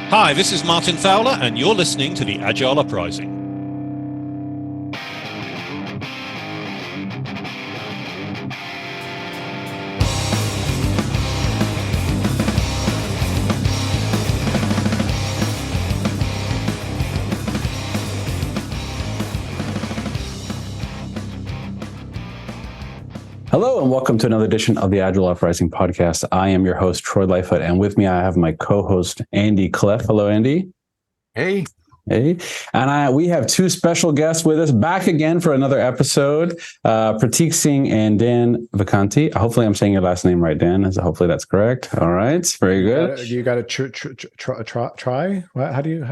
Hi, this is Martin Fowler, and you're listening to the Agile Uprising. Hello, and welcome to another edition of the Agile Uprising podcast. I am your host, Troy Lightfoot, and with me I have my co-host, Andy Clef. Hello, Andy. Hey. Hey. And we have two special guests with us back again for another episode, Prateek Singh and Dan Vacanti. Hopefully I'm saying your last name right, Dan. Hopefully that's correct. All right. Very good. You got to try? What? How do you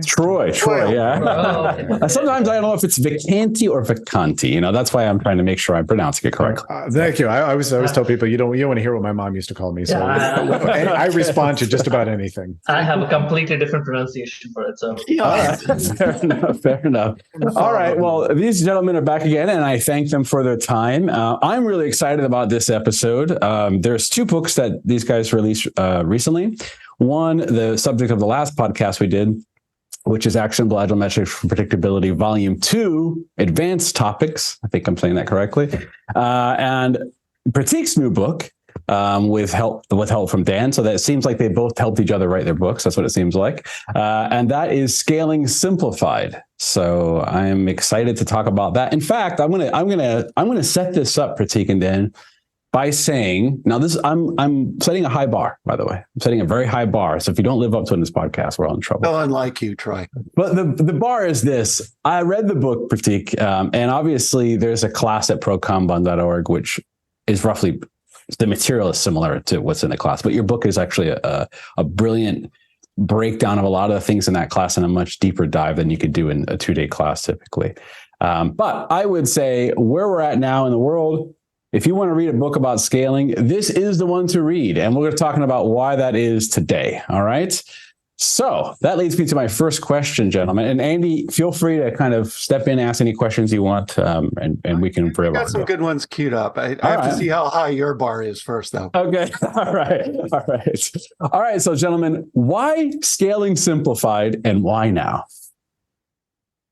Troy, yeah. Sometimes I don't know if it's Vacanti or Vacanti. That's why I'm trying to make sure I'm pronouncing it correctly. Thank you. I always tell people you don't want to hear what my mom used to call me. So I respond to just about anything. I have a completely different pronunciation for it. So. Fair enough. All right. Well, these gentlemen are back again, and I thank them for their time. I'm really excited about this episode. There's two books that these guys released recently. One, the subject of the last podcast we did, which is Actionable Agile Metrics for Predictability, Volume 2, Advanced Topics. I think I'm saying that correctly. And Prateek's new book, with help from Dan. So that it seems like they both helped each other write their books. That's what it seems like. And that is Scaling Simplified. So I'm excited to talk about that. In fact, I'm gonna set this up, Prateek and Dan, by saying, now this I'm setting a high bar, by the way. I'm setting a very high bar. So if you don't live up to it in this podcast, we're all in trouble. No, unlike you, Troy. But the bar is this. I read the book, Prateek, and obviously there's a class at prokanban.org, which is roughly, the material is similar to what's in the class, but your book is actually a brilliant breakdown of a lot of the things in that class and a much deeper dive than you could do in a 2-day class typically. But I would say where we're at now in the world, if you want to read a book about scaling, this is the one to read. And we're talking about why that is today. All right. So that leads me to my first question, gentlemen. And Andy, feel free to kind of step in, ask any questions you want, and we can. I got some good ones queued up. I have to see how high your bar is first, though. Okay. All right. So, gentlemen, why Scaling Simplified, and why now?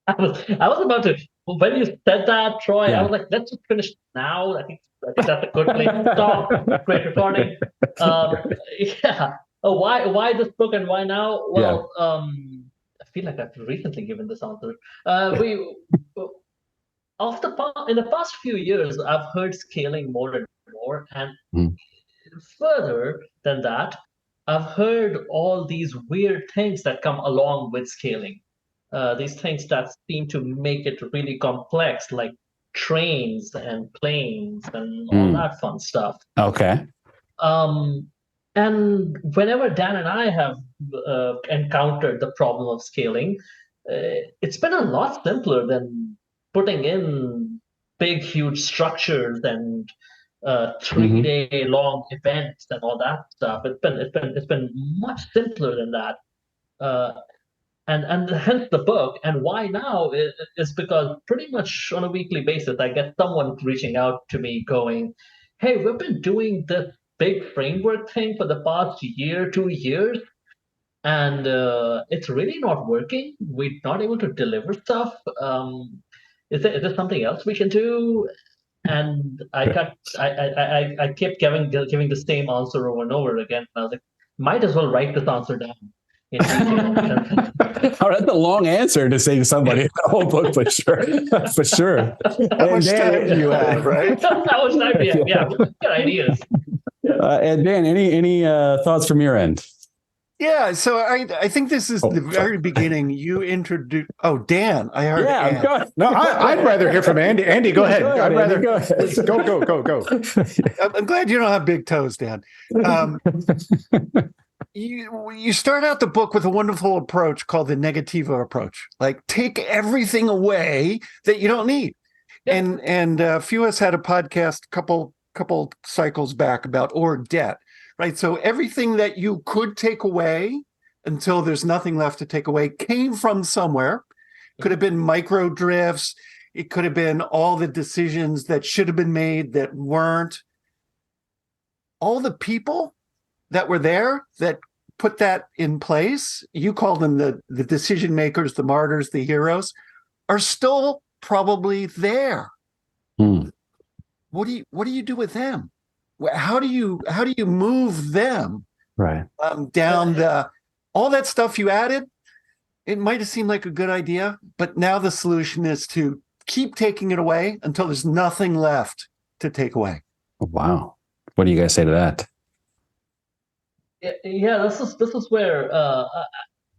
I was about to, when you said that, Troy, I was like, let's just finish now. I think that's a good place to stop. Great recording. Why this book and why now? Well, I feel like I've recently given this answer. In the past few years, I've heard scaling more and more, and further than that, I've heard all these weird things that come along with scaling. These things that seem to make it really complex, like trains and planes and all that fun stuff. Okay. And whenever Dan and I have encountered the problem of scaling, it's been a lot simpler than putting in big, huge structures and 3-day long events and all that stuff. It's been much simpler than that. And hence the book. And why now is because pretty much on a weekly basis, I get someone reaching out to me going, hey, we've been doing this big framework thing for the past year, 2 years, and it's really not working. We're not able to deliver stuff. Is there something else we can do? And I kept giving the same answer over and over again. I was like, might as well write this answer down. All right, that's a long answer to say to somebody the whole book, for sure. How much time do you have, right? How much time do you have? Yeah, good ideas. And Dan, any thoughts from your end? Yeah, so I think this is the very beginning. You introduced. Oh, Dan, I heard. Yeah, go ahead. No, I'd rather hear from Andy. Andy, go ahead. I'd rather go. I'm glad you don't have big toes, Dan. You start out the book with a wonderful approach called the negativo approach. Like, take everything away that you don't need. Yeah. And a few of us had a podcast couple cycles back about org debt, right? So everything that you could take away until there's nothing left to take away came from somewhere. Could have been micro drifts. It could have been all the decisions that should have been made that weren't. All the people that were there that put that in place, you call them the decision makers, the martyrs, the heroes, are still probably there. What do you do with them? How do you move them Right. down all that stuff you added? It might have seemed like a good idea, but now the solution is to keep taking it away until there's nothing left to take away. Wow. What do you guys say to that? Yeah, this is where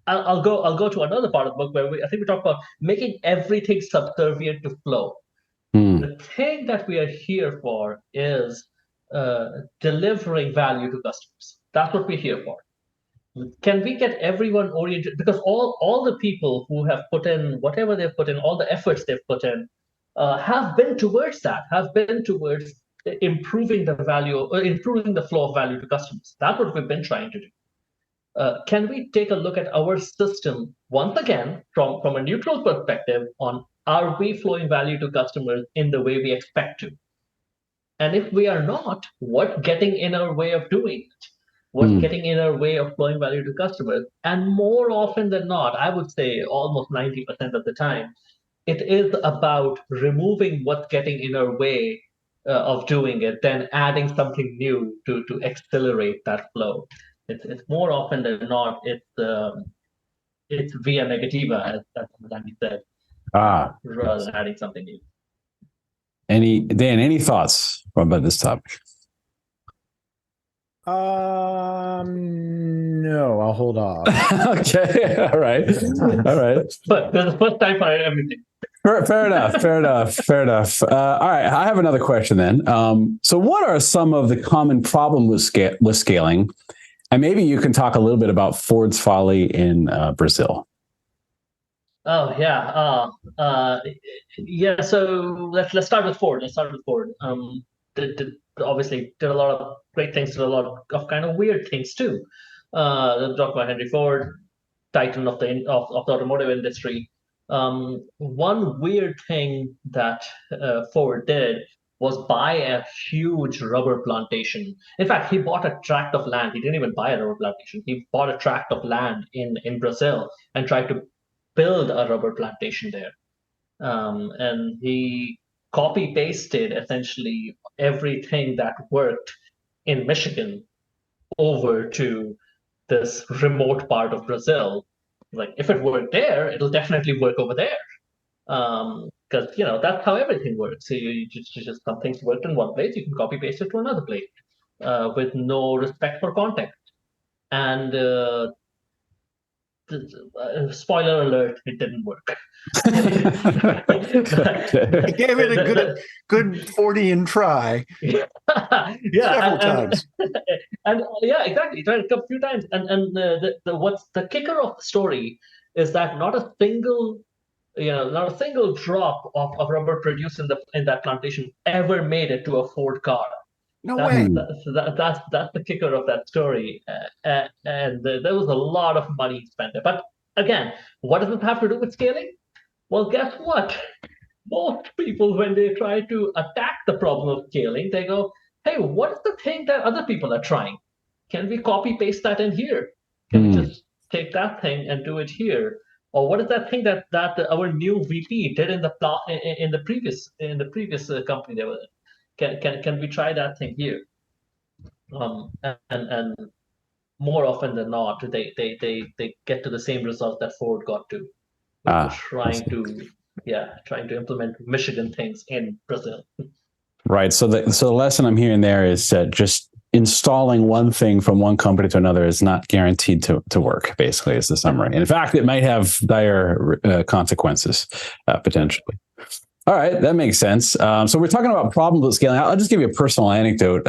I'll go to another part of the book where I think we talk about making everything subservient to flow. The thing that we are here for is delivering value to customers. That's what we're here for. Can we get everyone oriented? Because all the people who have put in whatever they've put in, all the efforts they've put in, have been towards that, have been towards improving the value, improving the flow of value to customers. That's what we've been trying to do. Can we take a look at our system once again from a neutral perspective on, are we flowing value to customers in the way we expect to? And if we are not, what's getting in our way of doing it? What's getting in our way of flowing value to customers? And more often than not, I would say almost 90% of the time, it is about removing what's getting in our way of doing it, then adding something new to accelerate that flow. It's more often than not, it's via negativa, as Andy said, rather than adding something new. Dan, any thoughts about this topic? No, I'll hold off. Okay. All right. But there's a first time for everything. Fair enough. All right. I have another question then. So what are some of the common problems with scaling? And maybe you can talk a little bit about Ford's folly in Brazil. Oh yeah. Yeah. So let's start with Ford. Obviously did a lot of great things, did a lot of kind of weird things too. Let's talk about Henry Ford, titan of the automotive industry. One weird thing that Ford did was buy a huge rubber plantation. In fact, he bought a tract of land. He didn't even buy a rubber plantation. He bought a tract of land in Brazil and tried to build a rubber plantation there. And he copy pasted essentially everything that worked in Michigan over to this remote part of Brazil. Like, if it worked there, it'll definitely work over there. Because that's how everything works. So you just some things worked in one place, you can copy paste it to another place with no respect for context. And spoiler alert, it didn't work. I gave it a good Fordian try. Several times. And yeah, exactly. Tried it a few times. And what's the kicker of the story is that not a single drop of rubber produced in that plantation ever made it to a Ford car. No way. That's the kicker of that story. And there was a lot of money spent there. But again, what does it have to do with scaling? Well, guess what? Most people, when they try to attack the problem of scaling, they go, hey, what is the thing that other people are trying? Can we copy paste that in here? Can we just take that thing and do it here? Or what is that thing that our new VP did in the previous company they were in? Can we try that thing here? And more often than not, they get to the same result that Ford got to. Trying to implement Michigan things in Brazil. Right. So the lesson I'm hearing there is that just installing one thing from one company to another is not guaranteed to work, basically, is the summary. In fact, it might have dire consequences, potentially. All right, that makes sense. So we're talking about problems with scaling. I'll just give you a personal anecdote.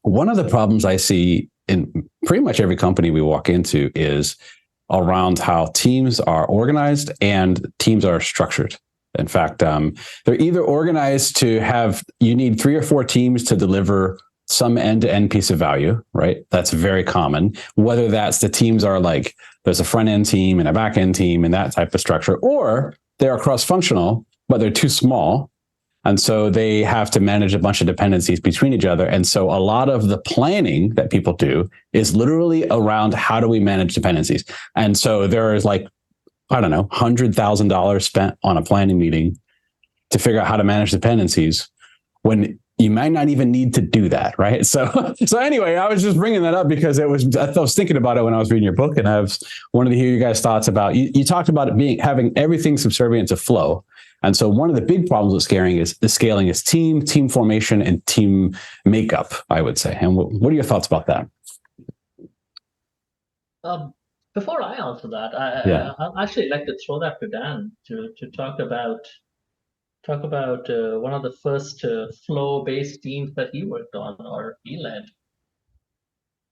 One of the problems I see in pretty much every company we walk into is around how teams are organized and teams are structured. In fact, they're either organized to have, you need 3 or 4 teams to deliver some end-to-end piece of value, right? That's very common. Whether that's the teams are like, there's a front-end team and a back-end team and that type of structure, or they're cross-functional, but they're too small. And so they have to manage a bunch of dependencies between each other. And so a lot of the planning that people do is literally around how do we manage dependencies. And so there is like, I don't know, $100,000 spent on a planning meeting to figure out how to manage dependencies when you might not even need to do that, right? So anyway, I was just bringing that up because I was thinking about it when I was reading your book, and I wanted to hear you guys' thoughts about. You talked about it having everything subservient to flow, and so one of the big problems with scaling is team formation, and team makeup, I would say. And what are your thoughts about that? Before I answer that, I'd actually like to throw that to Dan to talk about one of the first flow-based teams that he worked on or he led.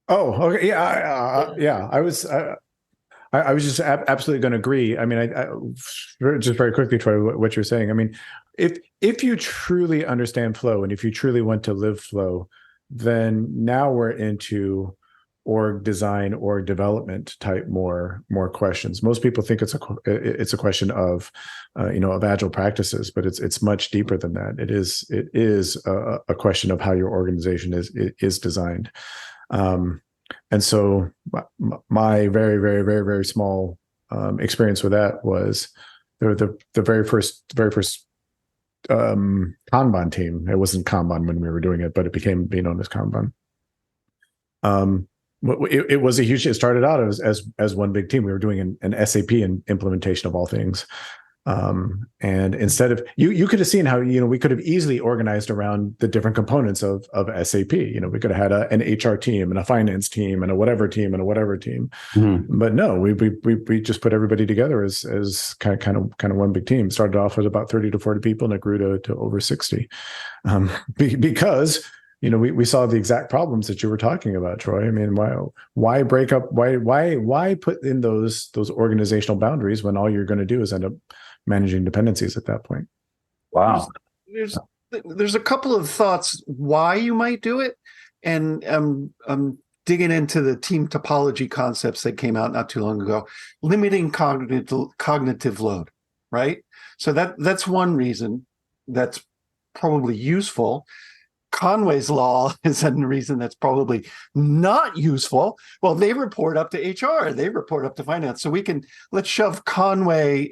Oh, okay, yeah. I was just absolutely going to agree. I mean, I just very quickly, Troy, what you're saying. I mean, if you truly understand flow and if you truly want to live flow, then now we're into org design, org development type more questions. Most people think it's a question of of agile practices, but it's much deeper than that. It is a question of how your organization is designed. And so my very, very, very, very small experience with that was the very first Kanban team. It wasn't Kanban when we were doing it, but it became being known as Kanban. It was a huge. It started out as one big team. We were doing an SAP implementation of all things, and instead of you could have seen how we could have easily organized around the different components of SAP. We could have had an HR team and a finance team and a whatever team and a whatever team, but no, we just put everybody together as kind of one big team. Started off with about 30 to 40 people, and it grew to over 60, because. We saw the exact problems that you were talking about, Troy. I mean, why break up? Why put in those organizational boundaries when all you're going to do is end up managing dependencies at that point? Wow. There's a couple of thoughts why you might do it, and I'm digging into the team topology concepts that came out not too long ago. Limiting cognitive load, right? So that's one reason that's probably useful. Conway's law is a reason that's probably not useful. Well, they report up to HR, they report up to finance. So let's shove Conway,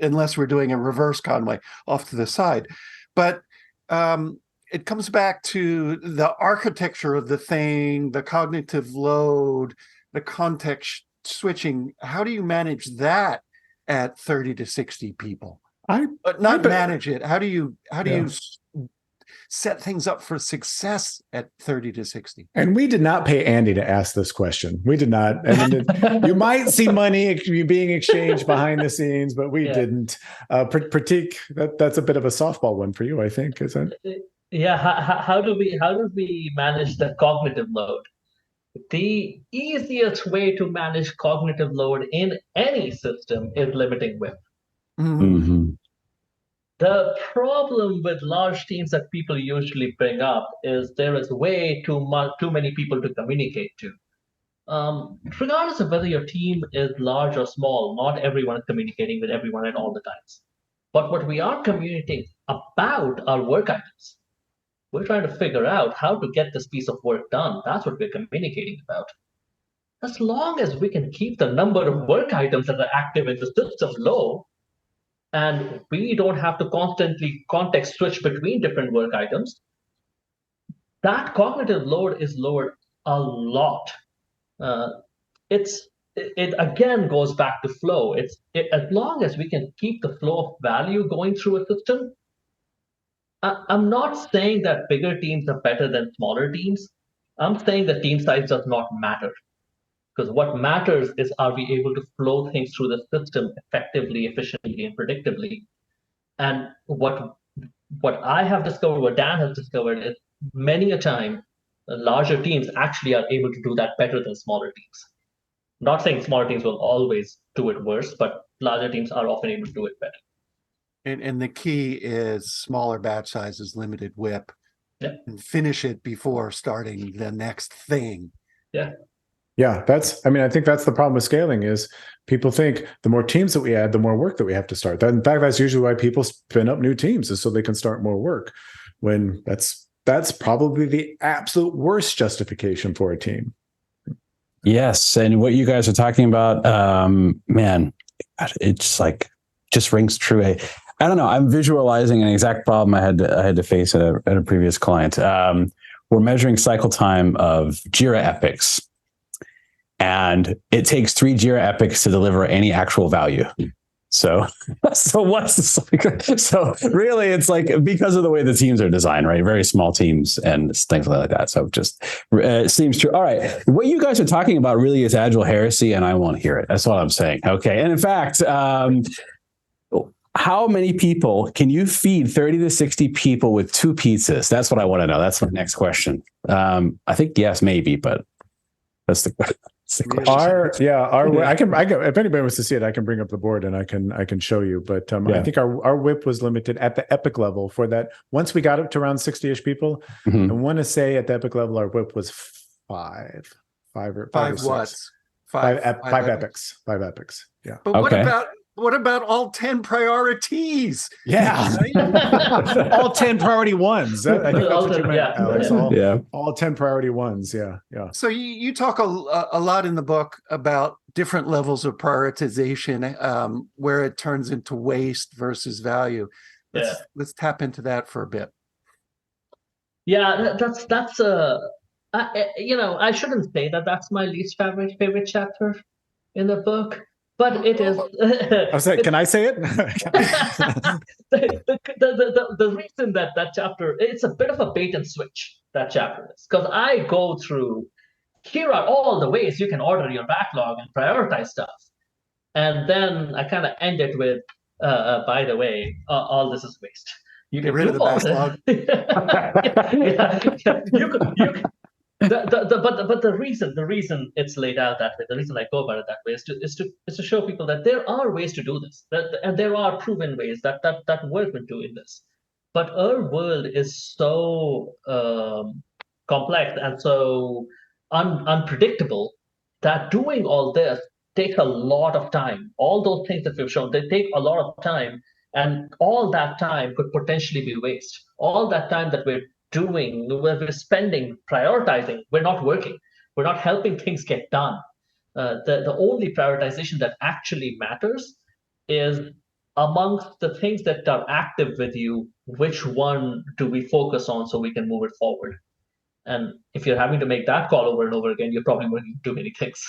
unless we're doing a reverse Conway, off to the side. But it comes back to the architecture of the thing, the cognitive load, the context switching. How do you manage that at 30 to 60 people? Manage it. How do you set things up for success at 30 to 60? And we did not pay Andy to ask this question. We did not. I mean, you might see money being exchanged behind the scenes, but we didn't. Prateek, that's a bit of a softball one for you, I think, isn't it? Yeah. How do we manage the cognitive load? The easiest way to manage cognitive load in any system is limiting WIP. Mm-hmm. The problem with large teams that people usually bring up is there is way too many people to communicate to. Regardless of whether your team is large or small, not everyone is communicating with everyone at all the times. But what we are communicating about are work items. We're trying to figure out how to get this piece of work done. That's what we're communicating about. As long as we can keep the number of work items that are active in the system low, and we don't have to constantly context switch between different work items, that cognitive load is lowered a lot. It again goes back to flow. As long as we can keep the flow of value going through a system. I'm not saying that bigger teams are better than smaller teams. I'm saying that team size does not matter. Because what matters is, are we able to flow things through the system effectively, efficiently, and predictably? And what I have discovered, what Dan has discovered, is many a time, larger teams actually are able to do that better than smaller teams. Not saying smaller teams will always do it worse, but larger teams are often able to do it better. And the key is smaller batch sizes, limited WIP, and finish it before starting the next thing. Yeah. Yeah, I think that's the problem with scaling is people think the more teams that we add, the more work that we have to start. In fact, that's usually why people spin up new teams, is so they can start more work, when that's probably the absolute worst justification for a team. Yes. And what you guys are talking about, man, it's like, just rings true. I don't know. I'm visualizing an exact problem I had to face at a previous client. We're measuring cycle time of Jira epics, and it takes 3 Jira epics to deliver any actual value. So what's the cycle? So really, it's like, because of the way the teams are designed, right? Very small teams and things like that. So just seems true. All right, what you guys are talking about really is agile heresy, and I won't hear it. That's what I'm saying. Okay, and in fact, how many people can you feed 30 to 60 people with 2 pizzas? That's what I want to know. That's my next question. I think yes, maybe, but that's the question. I can if anybody wants to see it, I can bring up the board and I can show you. But I think our whip was limited at the epic level for that. Once we got up to around 60-ish people, I want to say at the epic level, our whip was 5 epics. 5 epics. Yeah. But what about all 10 priorities? Yeah. All 10 priority ones. I think that's what you meant, Alex. All 10 priority ones. Yeah. So you talk a lot in the book about different levels of prioritization, where it turns into waste versus value. Let's tap into that for a bit. Yeah, that's I shouldn't say that that's my least favorite chapter in the book. But it is. I was like, can I say it? the reason that chapter, it's a bit of a bait and switch, that chapter is, because I go through, here are all the ways you can order your backlog and prioritize stuff. And then I kind of end it with, by the way, all this is waste. You can get rid of the backlog. But the reason it's laid out that way, the reason I go about it that way is to show people that there are ways to do this, and there are proven ways that work in doing this. But our world is so complex and so unpredictable that doing all this takes a lot of time. All those things that we've shown, they take a lot of time, and all that time could potentially be waste. All that time that we're spending prioritizing, we're not working. We're not helping things get done. The only prioritization that actually matters is amongst the things that are active with you, which one do we focus on so we can move it forward? And if you're having to make that call over and over again, you're probably working too many things.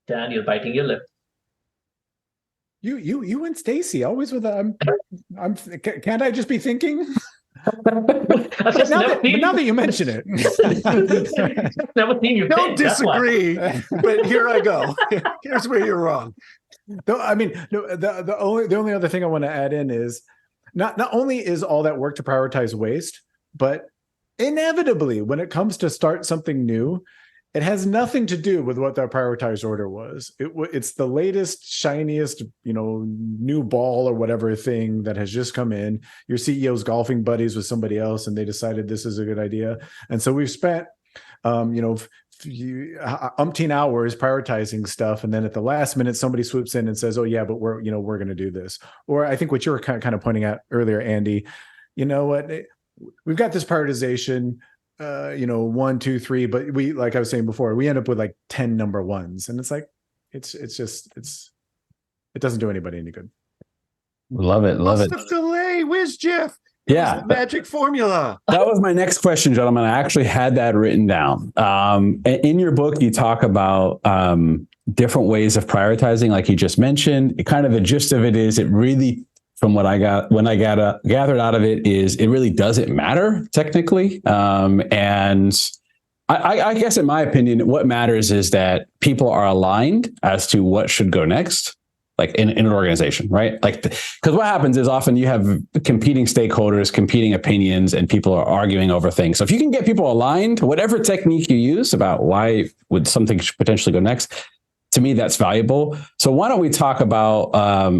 Dan, you're biting your lip. You and Stacy always with can't I just be thinking? But now that you mention it, never seen you. Don't disagree, but here I go. Here's where you're wrong. The only other thing I want to add in is not only is all that work to prioritize waste, but inevitably when it comes to start something new, it has nothing to do with what that prioritized order was. It's the latest, shiniest, new ball or whatever thing that has just come in. Your CEO's golfing buddies with somebody else, and they decided this is a good idea. And so we've spent, umpteen hours prioritizing stuff, and then at the last minute, somebody swoops in and says, "Oh yeah, but we're going to do this." Or I think what you were kind of pointing out earlier, Andy. You know what? We've got this prioritization. 1, 2, 3, but we, like I was saying before, we end up with like 10 number ones, and it's like, it doesn't do anybody any good. Love it. Delay, where's Jeff? Yeah, magic formula. That was my next question, gentlemen. I actually had that written down. In your book, you talk about different ways of prioritizing, like you just mentioned. Kind of the gist of it is, it really, from what I gathered out of it, is it really doesn't matter technically. And I guess in my opinion, what matters is that people are aligned as to what should go next, like in an organization, right? Like, because what happens is often you have competing stakeholders, competing opinions, and people are arguing over things. So if you can get people aligned, whatever technique you use about why would something potentially go next, to me, that's valuable. So why don't we talk about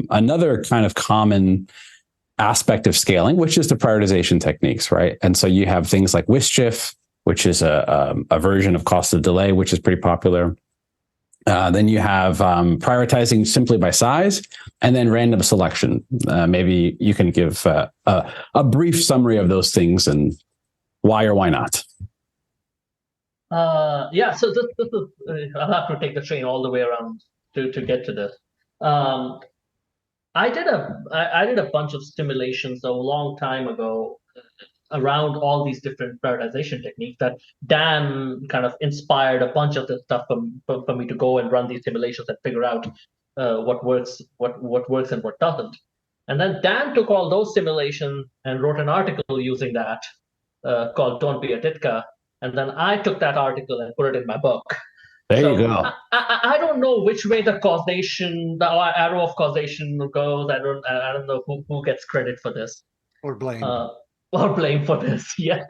another kind of common aspect of scaling, which is the prioritization techniques, right? And so you have things like WSJF, which is a version of cost of delay, which is pretty popular. Then you have prioritizing simply by size, and then random selection. Maybe you can give a brief summary of those things and why or why not. Yeah, so this is I'll have to take the train all the way around to get to this. I did a bunch of simulations a long time ago around all these different prioritization techniques that Dan kind of inspired a bunch of this stuff for me to go and run these simulations and figure out what works and what doesn't. And then Dan took all those simulations and wrote an article using that called "Don't Be a Ditka." And then I took that article and put it in my book. There you go. I don't know which way the arrow of causation goes. I don't know who gets credit for this Or blame. or blame for this. Yeah,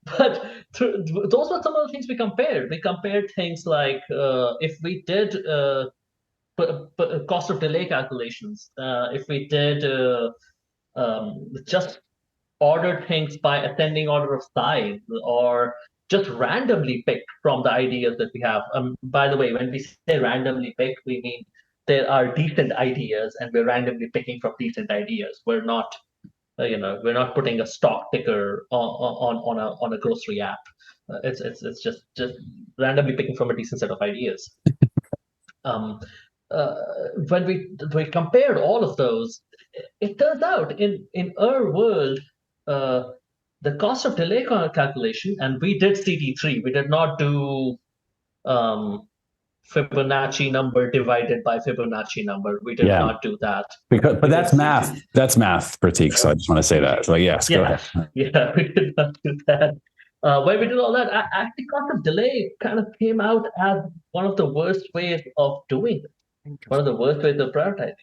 but those were some of the things we compared. We compared things like if we did cost of delay calculations, if we did just ordered things by ascending order of size, or just randomly picked from the ideas that we have. By the way, when we say randomly picked, we mean there are decent ideas, and we're randomly picking from decent ideas. We're not, we're not putting a stock ticker on a grocery app. It's just randomly picking from a decent set of ideas. When we compared all of those, it turns out in our world, the cost of delay calculation, and we did CD3. We did not do Fibonacci number divided by Fibonacci number. We did not do that. But that's math. That's math, Prateek. So I just want to say that. So yes, go ahead. Yeah, we did not do that. When we did all that, actually, cost of delay kind of came out as one of the worst ways of doing it. One of the worst ways of prioritizing.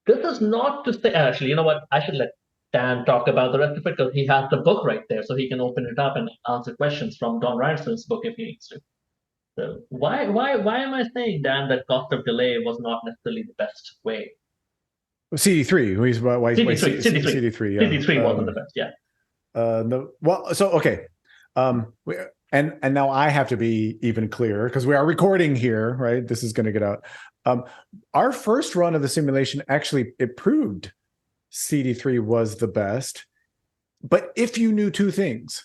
This is not to say, actually, you know what? I should let Dan talk about the rest of it because he has the book right there, so he can open it up and answer questions from Don Ryerson's book if he needs to. So why am I saying, Dan, that cost of delay was not necessarily the best way? CD3. CD3. Yeah. CD3 wasn't the best. Yeah. Okay. And now I have to be even clearer because we are recording here, right? This is going to get out. Our first run of the simulation actually it proved CD3 was the best, but if you knew two things,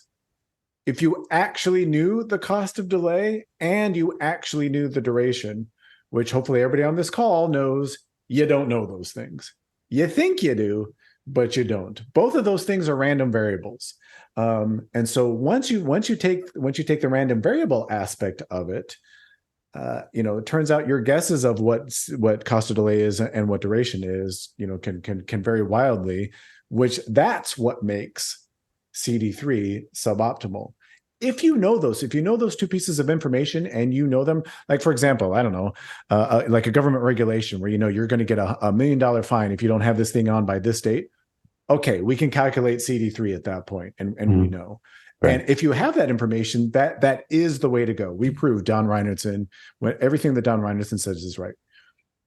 if you actually knew the cost of delay and you actually knew the duration, which hopefully everybody on this call knows, you don't know those things. You think you do, but you don't. Both of those things are random variables. And so once you take the random variable aspect of it, it turns out your guesses of what cost of delay is and what duration is, can vary wildly, which that's what makes CD3 suboptimal. If you know those two pieces of information and you know them, like for example, I don't know, like a government regulation where you're going to get a $1 million fine if you don't have this thing on by this date. Okay, we can calculate CD3 at that point, and we know. Right. And if you have that information, that is the way to go. We proved Don Reinertson, everything that Don Reinertson says is right.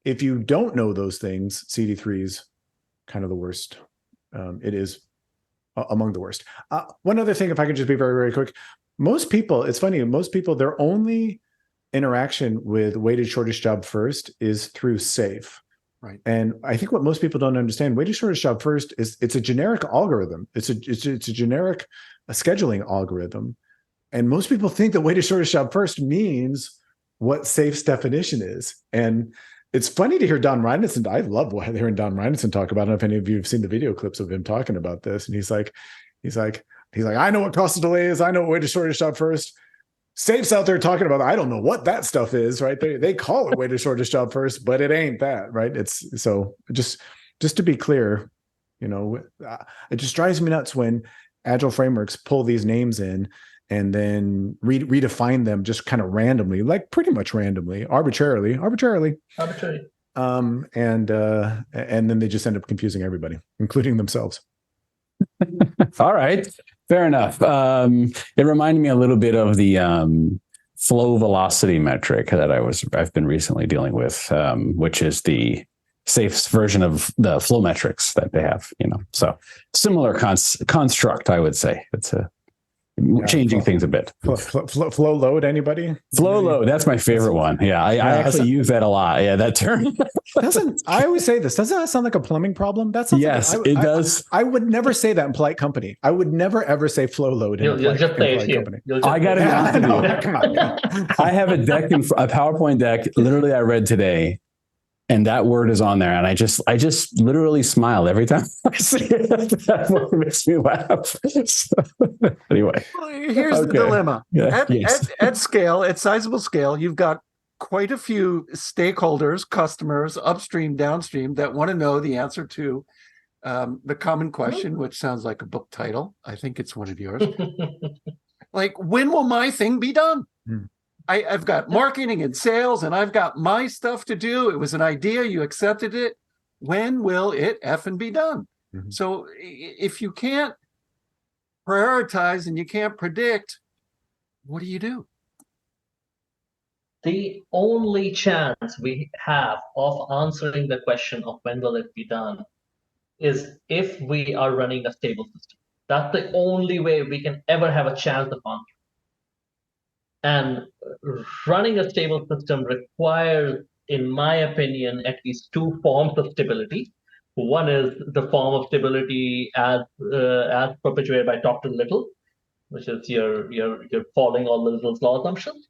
If you don't know those things, CD3 is kind of the worst. It is among the worst. One other thing, if I could just be very, very quick. Most people, it's funny, their only interaction with weighted shortest job first is through SAFE. Right. And I think what most people don't understand, weighted shortest job first it's a generic algorithm. It's a generic scheduling algorithm. And most people think that weighted shortest job first means what SAFE's definition is. And it's funny to hear Don Reinertson. I love hearing Don Reinertson talk about it. I don't know if any of you have seen the video clips of him talking about this. And he's like, I know what cost of delay is. I know what weighted shortest job first. SAFE's out there talking about, I don't know what that stuff is, right? They call it weighted shortest job first, but it ain't that, right? It's so just to be clear, it just drives me nuts when Agile frameworks pull these names in and then redefine them just kind of randomly, like pretty much randomly, arbitrarily. And then they just end up confusing everybody, including themselves. All right. Fair enough. It reminded me a little bit of the flow velocity metric that I've been recently dealing with, which is the SAFE's version of the flow metrics that they have. So similar construct, I would say. changing things a bit. Flow load, anybody? Flow load, that's my favorite one. Yeah, I actually use that a lot. Yeah, that term. I always say this, doesn't that sound like a plumbing problem? That sounds yes, like, it does. I would never say that in polite company. I would never ever say flow load in You'll just say it polite here. company. I got to be honest with you. Come on. I have a PowerPoint deck, literally I read today, and that word is on there. And I just literally smile every time I see it. That word makes me laugh. So, anyway. Well, here's the dilemma. Yeah, At scale, at sizable scale, you've got quite a few stakeholders, customers, upstream, downstream, that want to know the answer to the common question, which sounds like a book title. I think it's one of yours. Like, when will my thing be done? I've got marketing and sales, and I've got my stuff to do. It was an idea. You accepted it. When will it effing be done? Mm-hmm. So if you can't prioritize and you can't predict, what do you do? The only chance we have of answering the question of when will it be done is if we are running a stable system. That's the only way we can ever have a chance of answering. And running a stable system requires, in my opinion, at least two forms of stability. One is the form of stability as perpetuated by Dr. Little, which is you're following all the Little's law assumptions.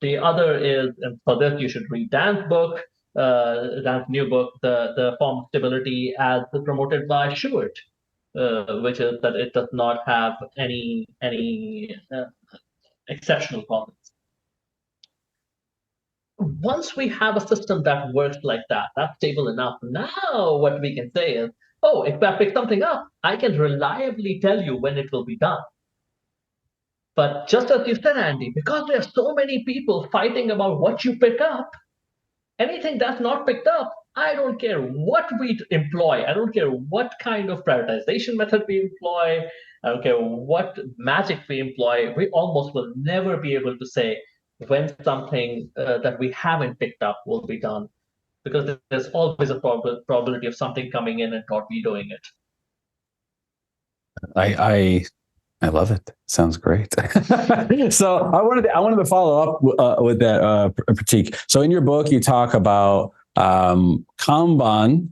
The other is, and for this you should read Dan's book, Dan's new book, the form of stability as promoted by Stewart, which is that it does not have any exceptional problems. Once we have a system that works like that, that's stable enough, now what we can say is, oh, if I pick something up, I can reliably tell you when it will be done. But just as you said, Andy, because there are so many people fighting about what you pick up, anything that's not picked up, I don't care what we employ. I don't care what kind of prioritization method we employ. I don't care what magic we employ. We almost will never be able to say when something that we haven't picked up will be done, because there's always a probability of something coming in and not me doing it. I love it. Sounds great. So I wanted to follow up with that, Prateek. So in your book, you talk about Kanban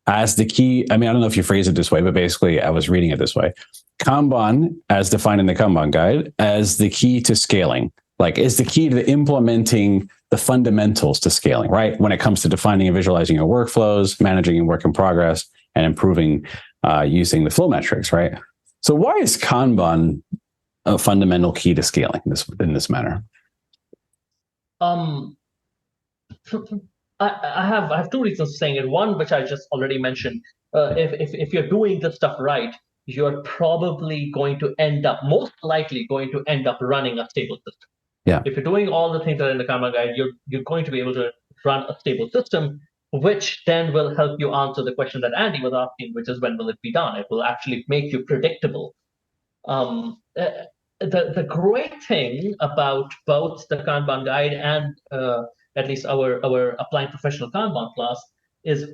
as the key. I mean, I don't know if you phrase it this way, but basically I was reading it this way. Kanban, as defined in the Kanban guide, as the key to scaling, like is the key to implementing the fundamentals to scaling, right? When it comes to defining and visualizing your workflows, managing your work in progress, and improving using the flow metrics, right? So why is Kanban a fundamental key to scaling in this manner? I have two reasons for saying it. One, which I just already mentioned, if you're doing this stuff right, you're probably going to most likely going to end up running a stable system. Yeah. If you're doing all the things that are in the Kanban guide, you're going to be able to run a stable system, which then will help you answer the question that Andy was asking, which is when will it be done? It will actually make you predictable. The great thing about both the Kanban guide and at least our Applying Professional Kanban class is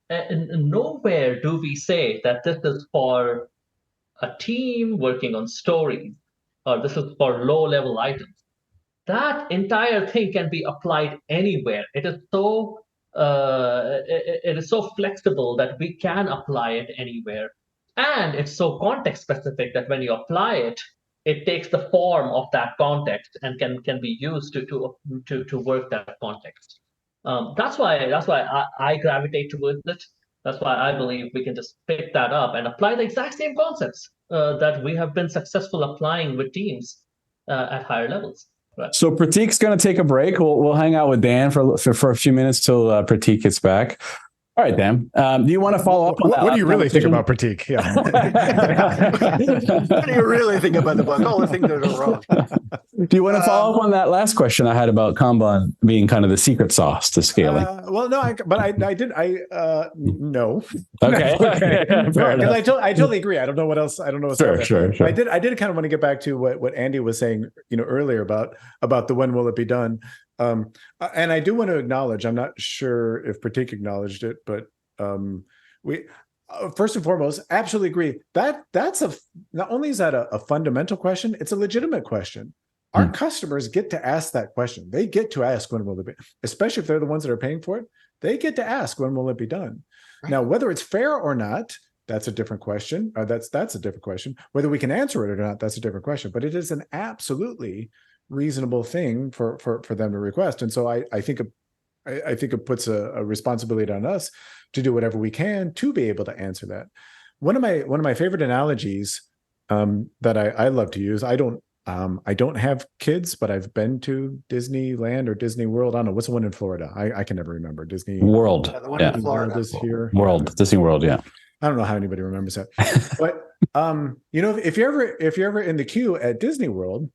nowhere do we say that this is for a team working on stories or this is for low-level items. That entire thing can be applied anywhere. It is so flexible that we can apply it anywhere, and it's so context specific that when you apply it, it takes the form of that context and can be used to work that context. That's why I gravitate towards it. That's why I believe we can just pick that up and apply the exact same concepts that we have been successful applying with teams at higher levels. Right. So Prateek's going to take a break. We'll hang out with Dan for a few minutes till Prateek gets back. All right, Dan. Do you want to follow up on that? What do you really think about Prateek? Yeah. What do you really think about the book? All the things that are wrong. Do you want to follow up on that last question I had about Kanban being kind of the secret sauce to scaling? Well, no, but I did. No. Okay. Because I totally agree. I don't know what else. I don't know what's out there. Sure. I did kind of want to get back to what Andy was saying, earlier about the when will it be done. And I do want to acknowledge, I'm not sure if Prateek acknowledged it, but First and foremost, absolutely agree. That's not only is that a fundamental question, it's a legitimate question. Our customers get to ask that question. They get to ask when will it be, especially if they're the ones that are paying for it. They get to ask when will it be done. Right. Now, whether it's fair or not, that's a different question. That's a different question. Whether we can answer it or not, that's a different question. But it is an absolutely reasonable thing for them to request. And so I think it puts a responsibility on us to do whatever we can to be able to answer that. One of my favorite analogies that I love to use. I don't have kids, but I've been to Disneyland or Disney World. I don't know what's the one in Florida. I can never remember. Disney World. Yeah, the one in Florida is here. World. Disney World. Yeah. I don't know how anybody remembers that, but if you're ever in the queue at Disney World,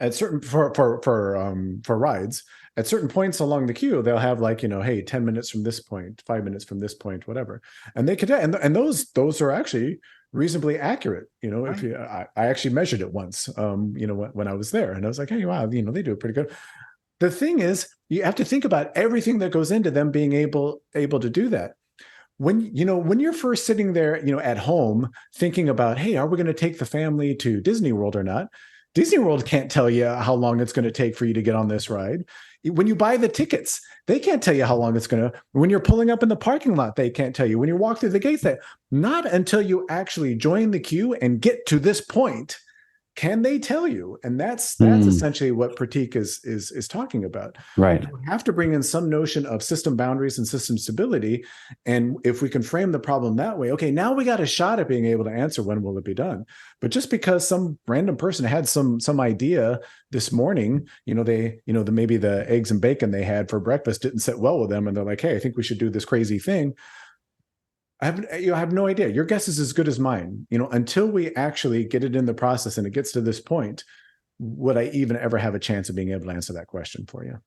at certain for rides, at certain points along the queue, they'll have like, hey, 10 minutes from this point, 5 minutes from this point, whatever. And they could, and those are actually reasonably accurate. Right. If I actually measured it once, when I was there, and I was like, hey, wow, they do it pretty good. The thing is, you have to think about everything that goes into them being able to do that. When you're first sitting there, at home thinking about, hey, are we going to take the family to Disney World or not? Disney World can't tell you how long it's going to take for you to get on this ride. When you buy the tickets, they can't tell you how long it's going to. When you're pulling up in the parking lot, they can't tell you. When you walk through the gates, not until you actually join the queue and get to this point can they tell you. And that's essentially what Prateek is talking about. Right. You have to bring in some notion of system boundaries and system stability. And if we can frame the problem that way, okay, now we got a shot at being able to answer when will it be done. But just because some random person had some idea this morning, maybe the eggs and bacon they had for breakfast didn't sit well with them, and they're like, hey, I think we should do this crazy thing. I have no idea. Your guess is as good as mine. Until we actually get it in the process and it gets to this point, would I even ever have a chance of being able to answer that question for you?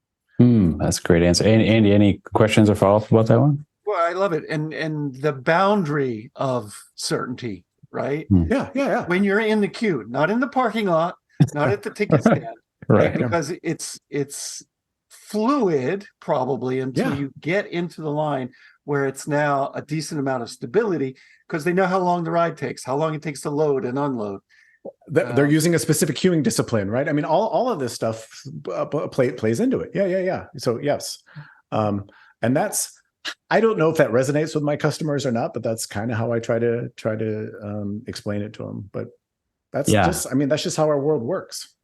That's a great answer. Andy, any questions or follow-up about that one? Well, I love it. And the boundary of certainty, right? Yeah. When you're in the queue, not in the parking lot, not at the ticket stand, right? Because it's fluid probably until you get into the line where it's now a decent amount of stability, because they know how long the ride takes, how long it takes to load and unload. They're using a specific queuing discipline, right? I mean, all of this stuff plays into it. Yeah. So yes, and that's, I don't know if that resonates with my customers or not, but that's kind of how I try to explain it to them. But that's just how our world works.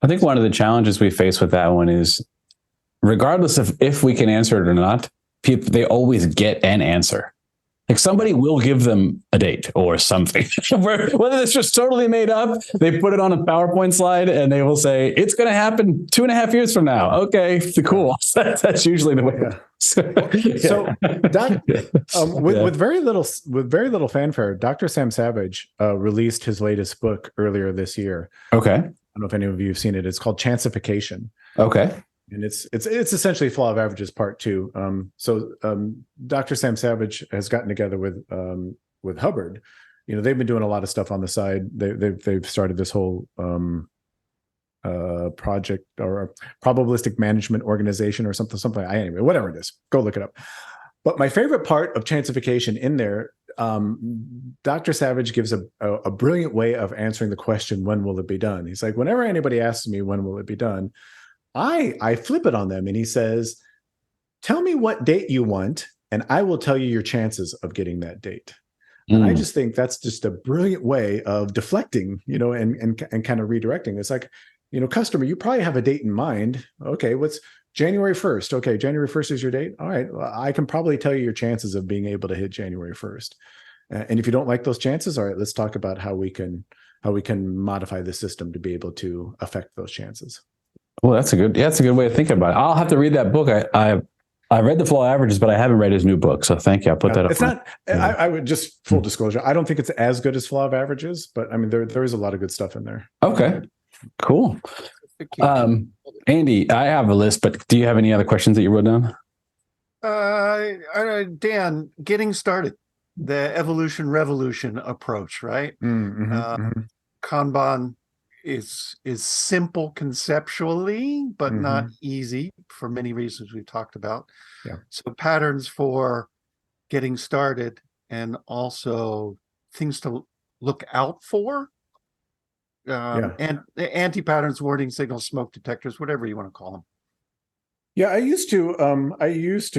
I think one of the challenges we face with that one is, regardless of if we can answer it or not, they always get an answer. Like somebody will give them a date or something, whether it's just totally made up. They put it on a PowerPoint slide and they will say, it's going to happen 2.5 years from now. Okay, cool. That's usually the way. Yeah. So that, with very little fanfare, Dr. Sam Savage released his latest book earlier this year. Okay. I don't know if any of you have seen it. It's called Chancification. Okay. And it's essentially Law of Averages Part 2. Dr. Sam Savage has gotten together with Hubbard. They've been doing a lot of stuff on the side. They've started this whole project or a probabilistic management organization or something. Anyway, whatever it is, go look it up. But my favorite part of Chancification in there, Dr. Savage gives a brilliant way of answering the question, when will it be done? He's like, whenever anybody asks me, when will it be done? I flip it on them, and he says, tell me what date you want, and I will tell you your chances of getting that date. And I just think that's just a brilliant way of deflecting, and kind of redirecting. It's like, customer, you probably have a date in mind. Okay, what's January 1st? Okay, January 1st is your date. All right, well, I can probably tell you your chances of being able to hit January 1st. And if you don't like those chances, all right, let's talk about how we can modify the system to be able to affect those chances. Well, that's a good way of thinking about it. I'll have to read that book. I read The Law of Averages, but I haven't read his new book. So thank you. I'll put that up. It's not, I would just full disclosure. I don't think it's as good as Law of Averages, but I mean, there is a lot of good stuff in there. Okay, cool. Andy, I have a list, but do you have any other questions that you wrote down? Dan, getting started, the evolution revolution approach, right? Kanban is simple conceptually, but not easy for many reasons we've talked about. Yeah. So patterns for getting started and also things to look out for. And anti-patterns, warning signals, smoke detectors, whatever you want to call them. Yeah, I used to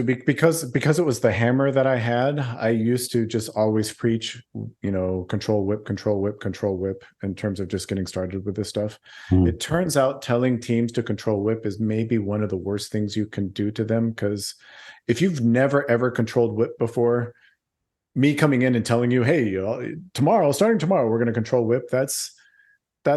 because it was the hammer that I had. I used to just always preach, control whip, control whip, control whip in terms of just getting started with this stuff. It turns out telling teams to control whip is maybe one of the worst things you can do to them, because if you've never ever controlled whip before, me coming in and telling you, hey, starting tomorrow, we're going to control whip, that's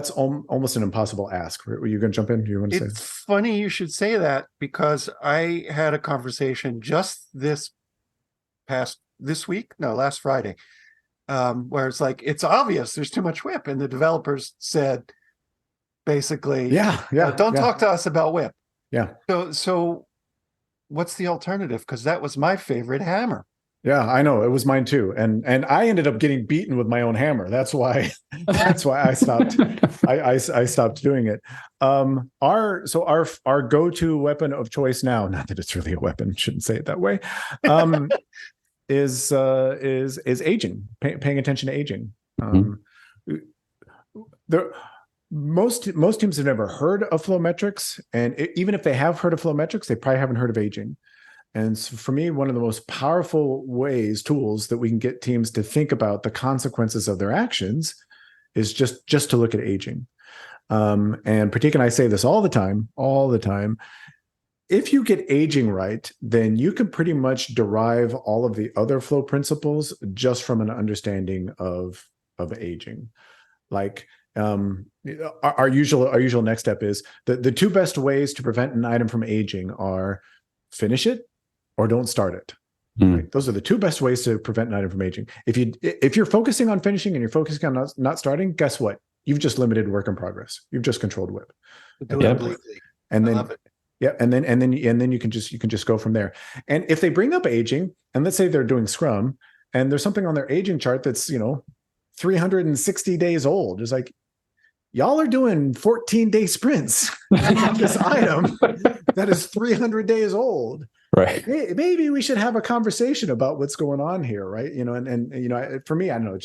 almost an impossible ask. Were you going to jump in? You want to say? It's funny you should say that, because I had a conversation just last Friday, where it's like, it's obvious there's too much whip. And the developers said, basically, don't talk to us about whip. Yeah. So what's the alternative? Because that was my favorite hammer. Yeah, I know, it was mine too, and I ended up getting beaten with my own hammer. That's why I stopped. I stopped doing it. Our go-to weapon of choice now, not that it's really a weapon, shouldn't say it that way, is aging, paying attention to aging. Most teams have never heard of flow metrics, and even if they have heard of flow metrics, they probably haven't heard of aging. And so for me, one of the most powerful tools that we can get teams to think about the consequences of their actions is just to look at aging. And Prateek and I say this all the time. If you get aging right, then you can pretty much derive all of the other flow principles just from an understanding of aging. Like our usual next step is the two best ways to prevent an item from aging are finish it or don't start it. Right? Those are the two best ways to prevent an item from aging. If you're focusing on finishing and you're focusing on not starting, guess what? You've just limited work in progress. You've just controlled whip. And then you can just go from there. And if they bring up aging, and let's say they're doing Scrum, and there's something on their aging chart that's 360 days old, it's like, y'all are doing 14-day sprints on this item that is 300 days old. Right. Maybe we should have a conversation about what's going on here, right? For me, I don't know.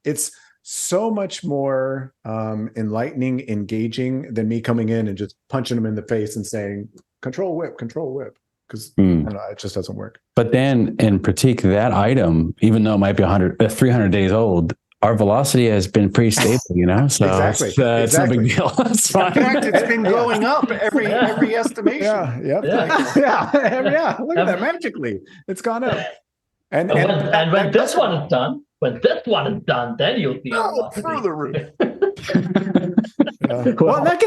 It's so much more enlightening, engaging than me coming in and just punching them in the face and saying, control whip, because I don't know, it just doesn't work. But then in Prateek, that item, even though it might be 300 days old, our velocity has been pretty stable, so Exactly. It's no big deal. It's fine. In fact, it's been going up every estimation. Yeah. Look at that, magically, it's gone up. And when this one is done, then you'll see through the roof. Well, that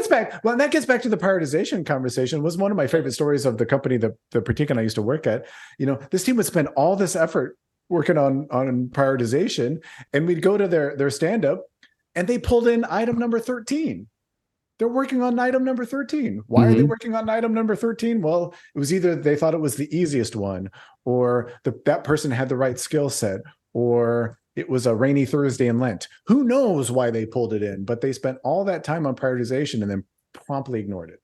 gets back to the prioritization conversation. It was one of my favorite stories of the company that Prateek and I used to work at. This team would spend all this effort working on prioritization, and we'd go to their stand-up, and they pulled in item number 13. They're working on item number 13. Why are they working on item number 13? Well, it was either they thought it was the easiest one, or that person had the right skill set, or it was a rainy Thursday in Lent. Who knows why they pulled it in, but they spent all that time on prioritization and then promptly ignored it.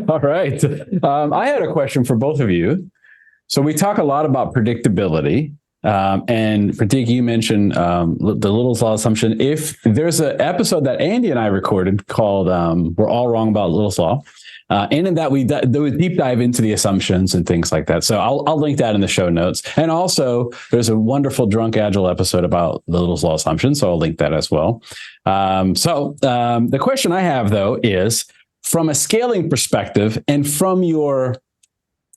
All right. I had a question for both of you. So we talk a lot about predictability. And Prateek, you mentioned the Little's Law assumption. If there's an episode that Andy and I recorded called We're All Wrong About Little's Law, and in that we deep dive into the assumptions and things like that. So I'll link that in the show notes. And also there's a wonderful Drunk Agile episode about the Little's Law assumption. So I'll link that as well. The question I have, though, is from a scaling perspective and from your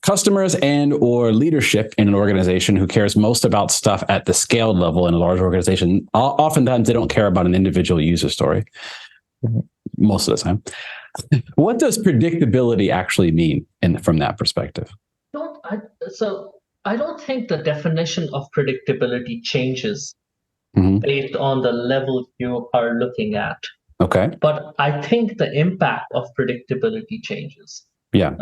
customers and or leadership in an organization who cares most about stuff at the scaled level in a large organization, oftentimes they don't care about an individual user story most of the time. What does predictability actually mean from that perspective? I don't think the definition of predictability changes based on the level you are looking at. Okay. But I think the impact of predictability changes. Yeah.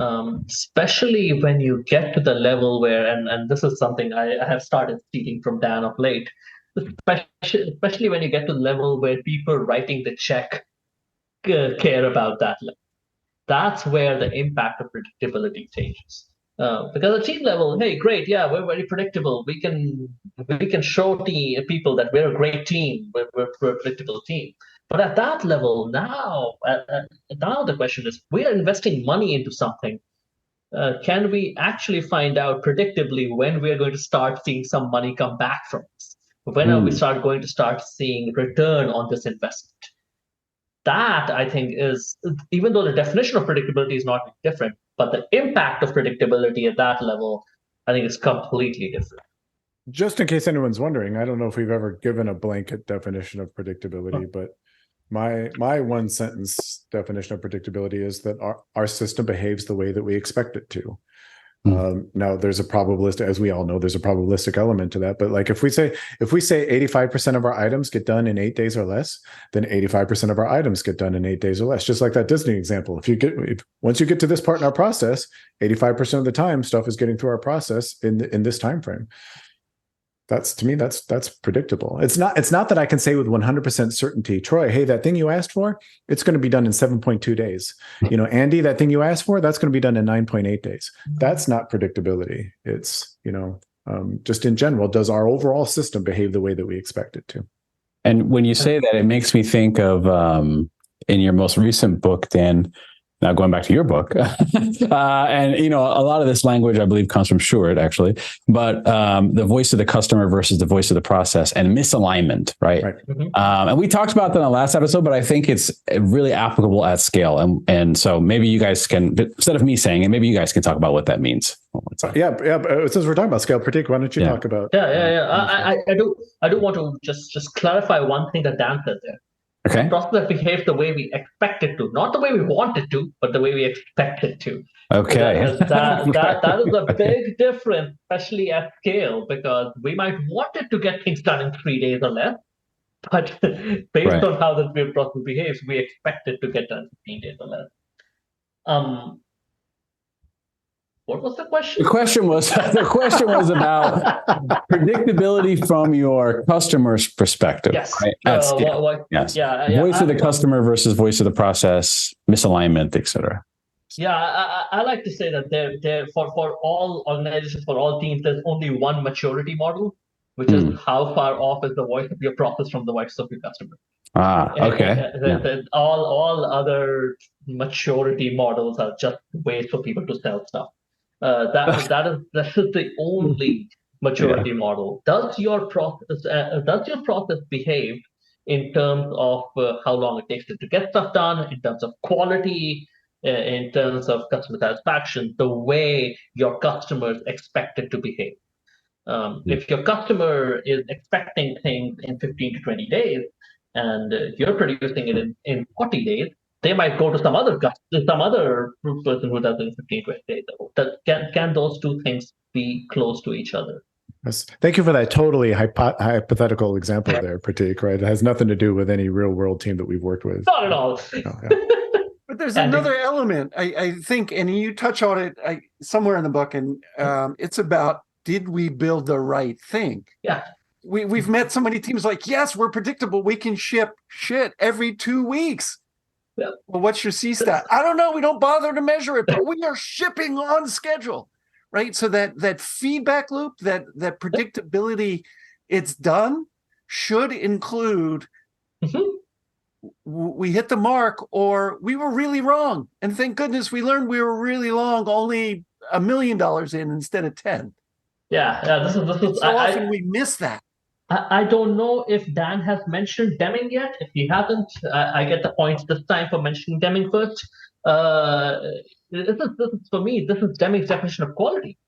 Especially when you get to the level where, and this is something I have started stealing from Dan of late, especially when you get to the level where people writing the check care about that level. That's where the impact of predictability changes. Because at team level, hey, great, yeah, we're very predictable. We can show people that we're a great team. We're a predictable team. But at that level, now the question is, we are investing money into something. Can we actually find out predictably when we are going to start seeing some money come back from us? When are we going to start seeing return on this investment? That, I think, is, even though the definition of predictability is not different, but the impact of predictability at that level, I think, is completely different. Just in case anyone's wondering, I don't know if we've ever given a blanket definition of predictability, but my one sentence definition of predictability is that our system behaves the way that we expect it to. Now there's a probabilistic, as we all know, there's a probabilistic element to that. But like if we say 85% of our items get done in 8 days or less, then 85% of our items get done in 8 days or less. Just like that Disney example. Once you get to this part in our process, 85% of the time stuff is getting through our process in this time frame. To me, that's predictable. It's not that I can say with 100% certainty, Troy, hey, that thing you asked for, it's going to be done in 7.2 days. Andy, that thing you asked for, that's going to be done in 9.8 days. That's not predictability. It's, just in general, does our overall system behave the way that we expect it to? And when you say that, it makes me think of in your most recent book, Dan, now going back to your book, and a lot of this language, I believe, comes from Short, actually, but the voice of the customer versus the voice of the process and misalignment, right? Mm-hmm. And we talked about that in the last episode, but I think it's really applicable at scale. And so maybe you guys can, instead of me saying it, maybe you guys can talk about what that means. Yeah. Since we're talking about scale, Prateek, why don't you talk about? I do want to just clarify one thing that Dan said there. Okay. A process that behaves the way we expect it to, not the way we want it to, but the way we expect it to. Okay. That is a big difference, especially at scale, because we might want it to get things done in 3 days or less, but based on how the process behaves, we expect it to get done in 15 days or less. What was the question? The question was about predictability from your customer's perspective. Yes. Right? Yes. Voice of the customer versus voice of the process, misalignment, etc. Yeah, I like to say that there for all organizations, for all teams, there's only one maturity model, which is how far off is the voice of your process from the voice of your customer. Okay. All other maturity models are just ways for people to sell stuff. That is the only maturity model. Does your process behave in terms of how long it takes it to get stuff done, in terms of quality, in terms of customer satisfaction, the way your customers expect it to behave? If your customer is expecting things in 15 to 20 days, and you're producing it in 40 days, they might go to some other person who does it in 15, 20 days. Can those two things be close to each other? Yes. Thank you for that totally hypothetical example there, Prateek, right? It has nothing to do with any real world team that we've worked with. Not at all. But there's another element, I think, and you touch on it somewhere in the book, and it's about, did we build the right thing? Yeah. We've met so many teams like, yes, we're predictable. We can ship shit every 2 weeks. Yeah. Well, what's your C-stat? I don't know. We don't bother to measure it, but we are shipping on schedule, right? So that feedback loop, that predictability, it's done, should include we hit the mark or we were really wrong. And thank goodness we learned we were really wrong, only $1 million in instead of 10. Yeah. This is so often we miss that. I don't know if Dan has mentioned Deming yet. If he hasn't, I get the points this time for mentioning Deming first. This is for me, this is Deming's definition of quality.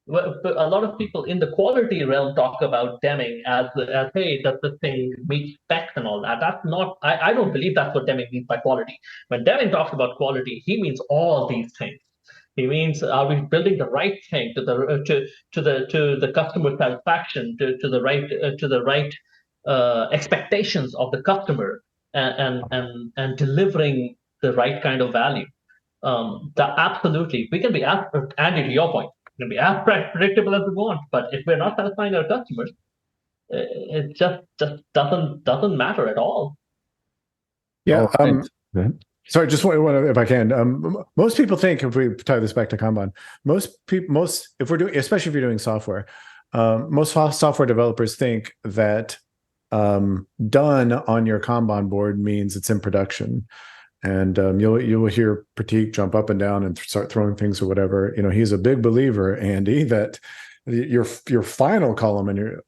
A lot of people in the quality realm talk about Deming as hey, does this thing meet specs and all that. That's not. I don't believe that's what Deming means by quality. When Deming talks about quality, he means all these things. He means, are we building the right thing to the customer satisfaction, to the right expectations of the customer, and delivering the right kind of value? Absolutely, we can be as, Andy, to your point, we can be as predictable as we want, but if we're not satisfying our customers, it just doesn't matter at all. Yeah. Sorry, just if I can. Most people think, if we tie this back to Kanban, if we're doing, especially if you're doing software, most software developers think that done on your Kanban board means it's in production. And you'll hear Prateek jump up and down and start throwing things or whatever. He's a big believer, Andy, that your final column and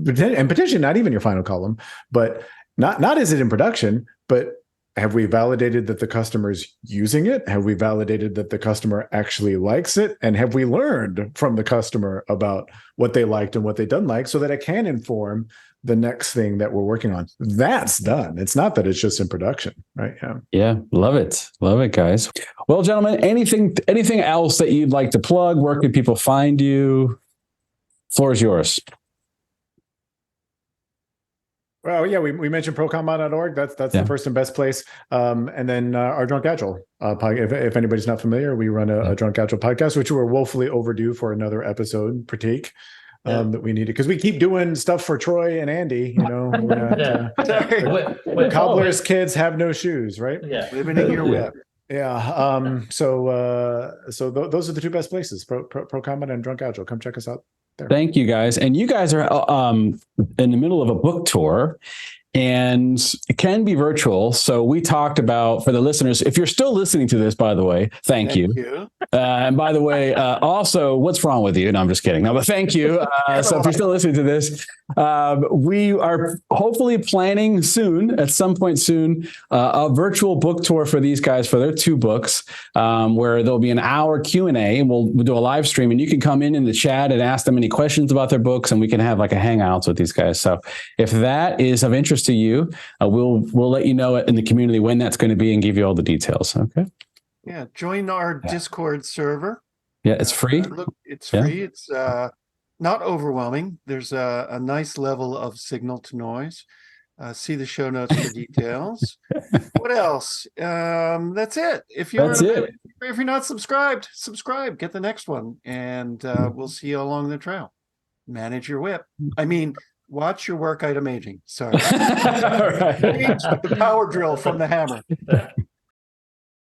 potentially not even your final column, but not is it in production, but have we validated that the customer's using it? Have we validated that the customer actually likes it? And have we learned from the customer about what they liked and what they didn't like so that it can inform the next thing that we're working on? That's done. It's not that it's just in production, right? Yeah. Love it. Love it, guys. Well, gentlemen, anything else that you'd like to plug? Where can people find you? Floor is yours. Well, yeah, we mentioned prokanban.org. That's the first and best place. And then our Drunk Agile podcast. If anybody's not familiar, we run a Drunk Agile podcast, which we're woefully overdue for another episode, Prateek, that we needed, because we keep doing stuff for Troy and Andy. We're not, cobbler's kids have no shoes, right? Yeah, living in your web. Yeah. So those are the two best places: Pro Kanban and Drunk Agile. Come check us out there. Thank you, guys. And you guys are in the middle of a book tour, and it can be virtual. So we talked about, for the listeners, if you're still listening to this, by the way, thank you. And by the way, also, what's wrong with you? No, I'm just kidding. No, but thank you. So if you're still listening to this, we are hopefully planning soon, at some point soon, a virtual book tour for these guys for their 2 books, where there'll be an hour Q&A, and we'll do a live stream, and you can come in the chat and ask them any questions about their books, and we can have like a hangouts with these guys. So if that is of interest to you, we'll let you know in the community when that's going to be and give you all the details. Okay. Yeah. Join our Discord server. Yeah. It's free. It's free. It's not overwhelming. There's a nice level of signal to noise. See the show notes for details. What else? That's it. If you're not subscribed, subscribe. Get the next one, and we'll see you along the trail. Manage your whip. I mean, watch your work item aging. Sorry. All right. The power drill from the hammer.